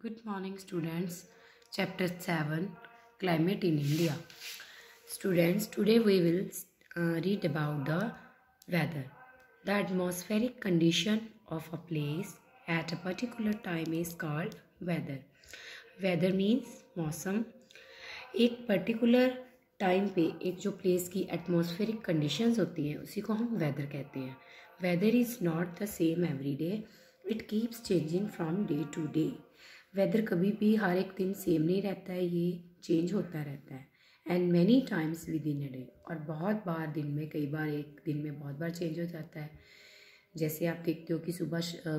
Good morning, students. Chapter 7 Climate in India. Students, today we will read about the weather. The atmospheric condition of a place at a particular time is called weather. Weather means मौसम. एक particular time पे एक जो place की atmospheric conditions होती हैं उसी को हम वेदर कहते हैं. Weather is not the same every day. It keeps changing from day to day. Weather कभी भी हर एक दिन सेम नहीं रहता है, ये चेंज होता रहता है. And many times with in a day. और बहुत बार दिन में, कई बार एक दिन में बहुत बार चेंज हो जाता है. जैसे आप देखते हो कि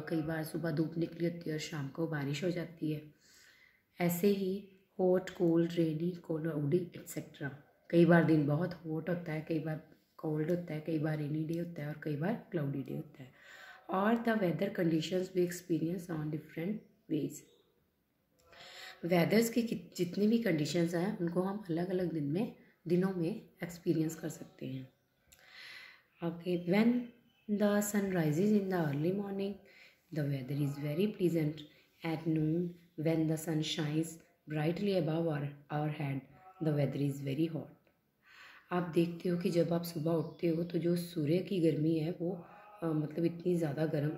कई बार सुबह धूप निकली होती है और शाम को बारिश हो जाती है. ऐसे ही हॉट, कोल्ड, रेनी, क्लाउडी एक्सेट्रा. कई बार दिन बहुत हॉट होता है, कई बार कोल्ड होता है, कई बार रेनी डे होता है और कई बार क्लाउडी डे होता है. और the weather conditions we experience on different ways. Weathers की जितनी भी कंडीशंस हैं उनको हम अलग अलग दिनों में एक्सपीरियंस कर सकते हैं. Okay, when the sun rises in the early morning the weather is very pleasant. At noon when the sun shines brightly above our head the weather is very hot. आप देखते हो कि जब आप सुबह उठते हो तो जो सूर्य की गर्मी है वो मतलब इतनी ज़्यादा गर्म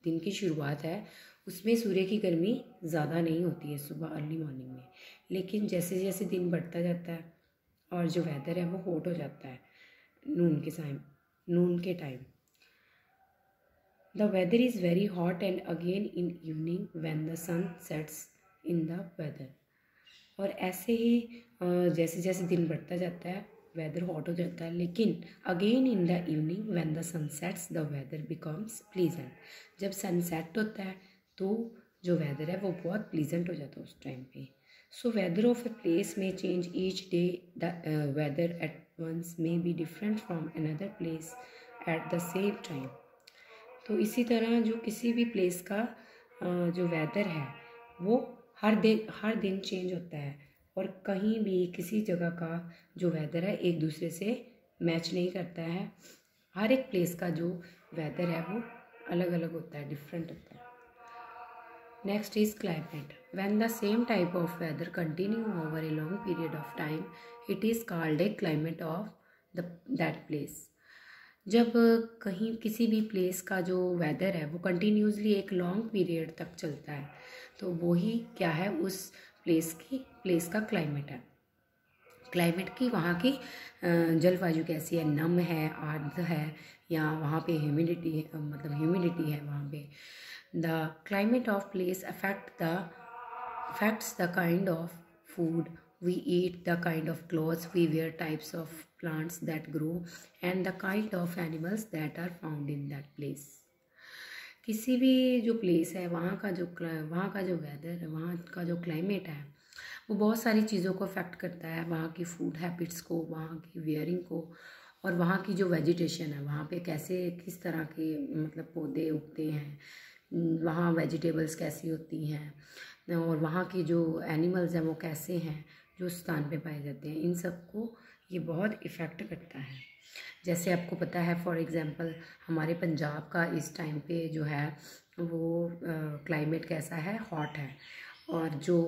दिन की शुरुआत है उसमें सूर्य की गर्मी ज़्यादा नहीं होती है सुबह अर्ली मॉर्निंग में. लेकिन जैसे जैसे दिन बढ़ता जाता है और जो वेदर है वो हॉट हो जाता है नून के time. The weather is very hot and again in evening when the sun sets in the weather. और ऐसे ही जैसे जैसे दिन बढ़ता जाता है वेदर हॉट हो जाता है. लेकिन again in the evening when the sun sets the weather becomes pleasant. जब सन सेट होता है तो जो वेदर है वो बहुत प्लीजेंट हो जाता है उस टाइम पे. So weather of a place में change each day. The weather at once may be different from another place at the same time. तो इसी तरह जो किसी भी प्लेस का जो वेदर है वो हर दिन चेंज होता है. और कहीं भी किसी जगह का जो वेदर है एक दूसरे से मैच नहीं करता है. हर एक प्लेस का जो वेदर है वो अलग अलग होता है, डिफरेंट होता है. Next is climate. When the same type of weather continue over a long period of time it is called a climate of that place. जब कहीं किसी भी प्लेस का जो वेदर है वो कंटिन्यूसली एक लॉन्ग पीरियड तक चलता है तो वही क्या है, उस प्लेस का क्लाइमेट है. क्लाइमेट की वहाँ की जलवायु कैसी है, नम है, आर्द्र है, या वहाँ पे ह्यूमिडिटी है वहाँ पे. The climate of place affects the kind of food we eat, the kind of clothes we wear, types of plants that grow, and the kind of animals that are found in that place. किसी भी जो place है वहाँ का जो weather है, वहाँ का जो क्लाइमेट है वो बहुत सारी चीज़ों को अफेक्ट करता है. वहाँ की फूड हैबिट्स को, वहाँ की वेयरिंग को, और वहाँ की जो वेजिटेशन है वहाँ पे किस तरह के पौधे उगते हैं, वहाँ वेजिटेबल्स कैसी होती हैं, और वहाँ के जो एनिमल्स हैं वो कैसे हैं जो स्थान पे पाए जाते हैं. इन सब को ये बहुत इफ़ेक्ट करता है. जैसे आपको पता है, फॉर एग्ज़ाम्पल हमारे पंजाब का इस टाइम पे जो है वो क्लाइमेट कैसा है, हॉट है. और जो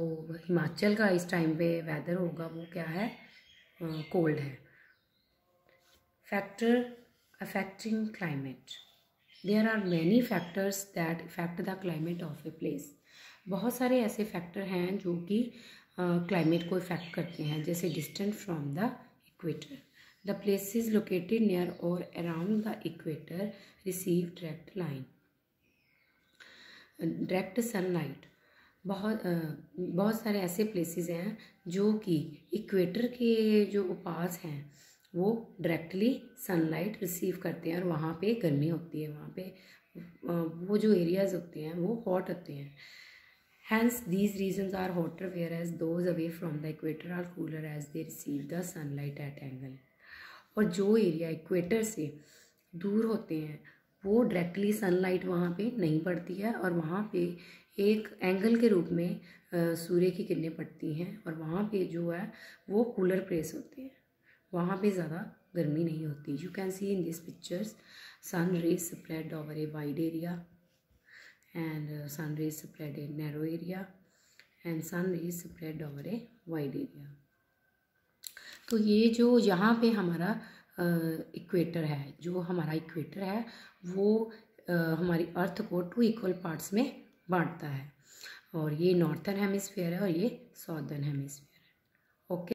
हिमाचल का इस टाइम पे वेदर होगा वो क्या है, कोल्ड है. Factor affecting climate. There are many factors that effect the climate of a place. बहुत सारे ऐसे फैक्टर हैं जो कि क्लाइमेट को इफेक्ट करते हैं. जैसे distance from the equator. The places located near और around the equator receive direct sunlight. बहुत सारे ऐसे प्लेसेस हैं जो कि इक्वेटर के जो उपास हैं वो डायरेक्टली सनलाइट रिसीव करते हैं और वहाँ पे गर्मी होती है. वहाँ पे वो जो एरियाज़ होते हैं वो हॉट होते हैं. Hence, these regions are hotter, whereas those away from the equator are cooler as they receive the sunlight at angle. और जो एरिया इक्वेटर से दूर होते हैं वो डायरेक्टली सनलाइट वहाँ पे नहीं पड़ती है और वहाँ पे एक एंगल के रूप में सूर्य की किरणें पड़ती हैं और वहाँ पे जो है वो कूलर प्लेस होते हैं. वहाँ पे ज़्यादा गर्मी नहीं होती. You can see in this pictures sun rays spread over a wide area and sun rays spread in narrow area and sun rays spread over a wide area. तो ये जो यहाँ पे हमारा इक्वेटर है, जो हमारा इक्वेटर है वो हमारी अर्थ को 2 इक्वल पार्ट्स में बांटता है, और ये नॉर्थर्न हेमिस्फीयर है और ये साउदर्न हेमिस्फीयर है। ओके।